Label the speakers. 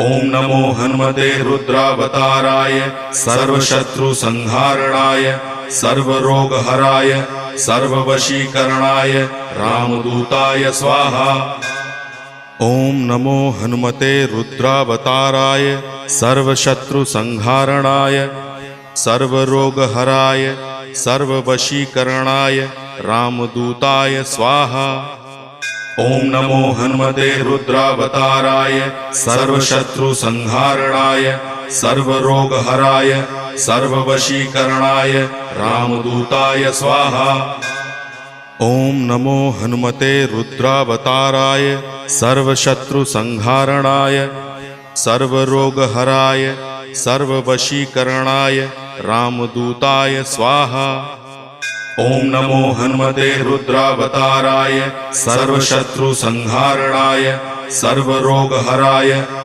Speaker 1: ओम नमो हनुमते रुद्रावताराय सर्वशत्रुसंहारणाय सर्वरोगहराय सर्ववशीकरणाय रामदूताय स्वाहा। ओम नमो हनुमते रुद्रावताराय सर्वशत्रुसंहारणाय सर्वरोगहराय सर्ववशीकरणाय रामदूताय स्वाहा। ओम नमो हनुमते रुद्रावताराय सर्वशत्रुसंहारणाय सर्वरोगहराय सर्ववशीकरणाय रामदूताय स्वाहा। ओम नमो हनुमते रुद्रावताराय सर्वशत्रुसंहारणाय सर्वरोगहराय सर्ववशीकरणाय रामदूताय स्वाहा। ओम नमो हनुमते रुद्रावताराय सर्वशत्रुसंहारणाय सर्वरोगहराय